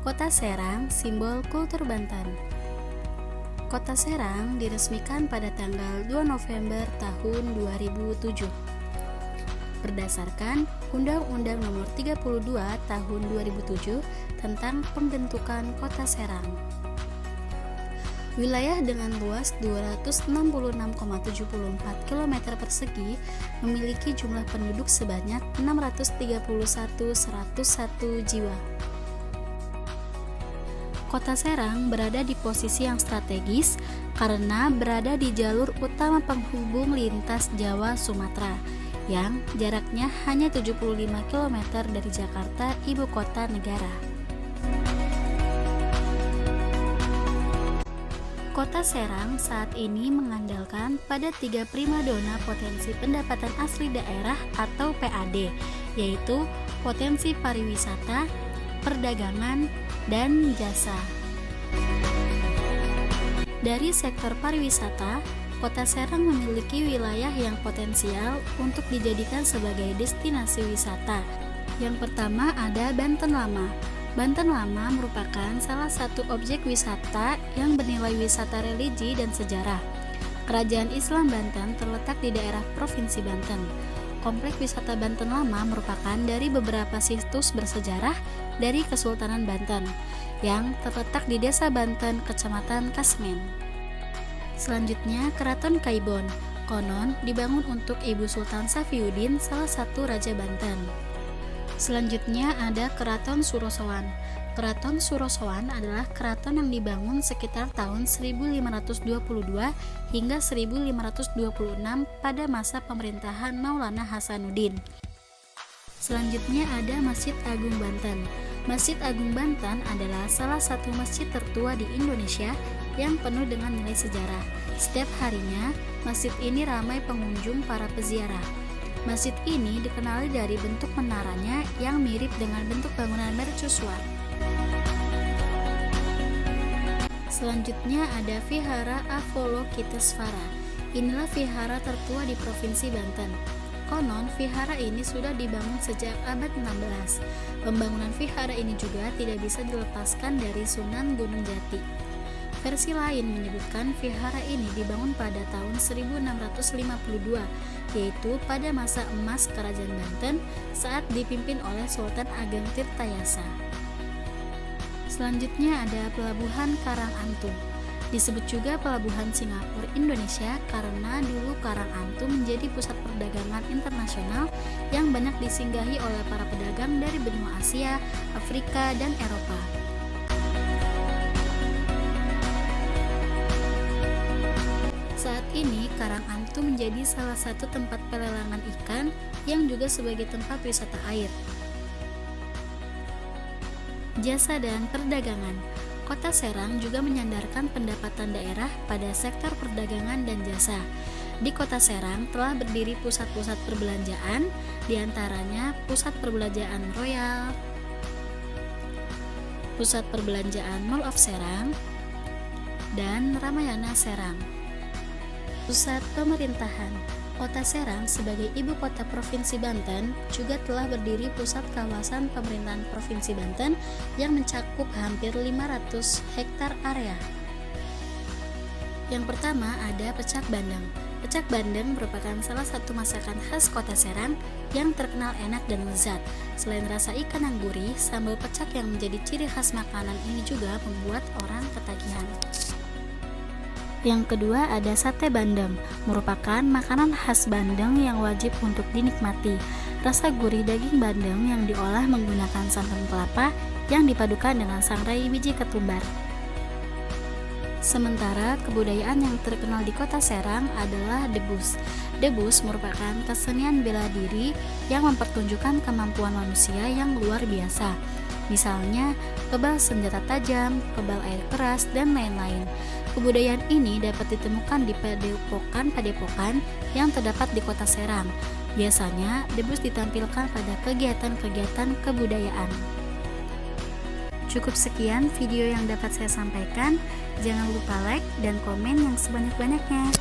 Kota Serang, simbol kultur Banten. Kota Serang diresmikan pada tanggal 2 November tahun 2007. Berdasarkan Undang-Undang Nomor 32 Tahun 2007 tentang pembentukan Kota Serang. Wilayah dengan luas 266,74 km persegi memiliki jumlah penduduk sebanyak 631.101 jiwa. Kota Serang berada di posisi yang strategis karena berada di jalur utama penghubung lintas Jawa-Sumatera yang jaraknya hanya 75 km dari Jakarta, ibu kota negara. Kota Serang saat ini mengandalkan pada 3 primadona potensi pendapatan asli daerah atau PAD, yaitu potensi pariwisata, perdagangan, dan jasa. Dari sektor pariwisata, Kota Serang memiliki wilayah yang potensial untuk dijadikan sebagai destinasi wisata. Yang pertama ada Banten Lama. Banten Lama merupakan salah satu objek wisata yang bernilai wisata religi dan sejarah. Kerajaan Islam Banten terletak di daerah Provinsi Banten. Kompleks wisata Banten Lama merupakan dari beberapa situs bersejarah dari Kesultanan Banten yang terletak di Desa Banten, Kecamatan Kasmen. Selanjutnya, Keraton Kaibon. Konon dibangun untuk Ibu Sultan Safiuddin, salah satu Raja Banten. Selanjutnya ada Keraton Surosowan. Keraton Surosowan adalah keraton yang dibangun sekitar tahun 1522 hingga 1526 pada masa pemerintahan Maulana Hasanuddin. Selanjutnya ada Masjid Agung Banten. Masjid Agung Banten adalah salah satu masjid tertua di Indonesia yang penuh dengan nilai sejarah. Setiap harinya, masjid ini ramai pengunjung para peziarah. Masjid ini dikenali dari bentuk menaranya yang mirip dengan bentuk bangunan mercusuar. Selanjutnya ada Vihara Avalokitesvara. Inilah vihara tertua di Provinsi Banten. Konon, vihara ini sudah dibangun sejak abad 16. Pembangunan vihara ini juga tidak bisa dilepaskan dari Sunan Gunung Jati. Versi lain menyebutkan vihara ini dibangun pada tahun 1652, yaitu pada masa emas Kerajaan Banten saat dipimpin oleh Sultan Ageng Tirtayasa. Selanjutnya ada Pelabuhan Karangantung. Disebut juga Pelabuhan Singapura Indonesia karena dulu Karangantung menjadi pusat perdagangan internasional yang banyak disinggahi oleh para pedagang dari benua Asia, Afrika, dan Eropa. Saat ini Karangantung menjadi salah satu tempat pelelangan ikan yang juga sebagai tempat wisata air. Jasa dan perdagangan. Kota Serang juga menyandarkan pendapatan daerah pada sektor perdagangan dan jasa. Di Kota Serang telah berdiri pusat-pusat perbelanjaan, diantaranya Pusat Perbelanjaan Royal, Pusat Perbelanjaan Mall of Serang, dan Ramayana Serang. Pusat pemerintahan. Kota Serang sebagai ibu kota Provinsi Banten juga telah berdiri pusat kawasan pemerintahan Provinsi Banten yang mencakup hampir 500 hektar area. Yang pertama ada pecak bandeng. Pecak bandeng merupakan salah satu masakan khas Kota Serang yang terkenal enak dan lezat. Selain rasa ikan yang gurih, sambal pecak yang menjadi ciri khas makanan ini juga membuat orang ketagihan. Yang kedua ada sate bandeng, merupakan makanan khas Bandeng yang wajib untuk dinikmati. Rasa gurih daging bandeng yang diolah menggunakan santan kelapa yang dipadukan dengan sangrai biji ketumbar. Sementara kebudayaan yang terkenal di Kota Serang adalah debus. Debus merupakan kesenian bela diri yang mempertunjukkan kemampuan manusia yang luar biasa. Misalnya, kebal senjata tajam, kebal air keras, dan lain-lain. Kebudayaan ini dapat ditemukan di padepokan yang terdapat di Kota Serang. Biasanya, debus ditampilkan pada kegiatan-kegiatan kebudayaan. Cukup sekian video yang dapat saya sampaikan. Jangan lupa like dan komen yang sebanyak-banyaknya.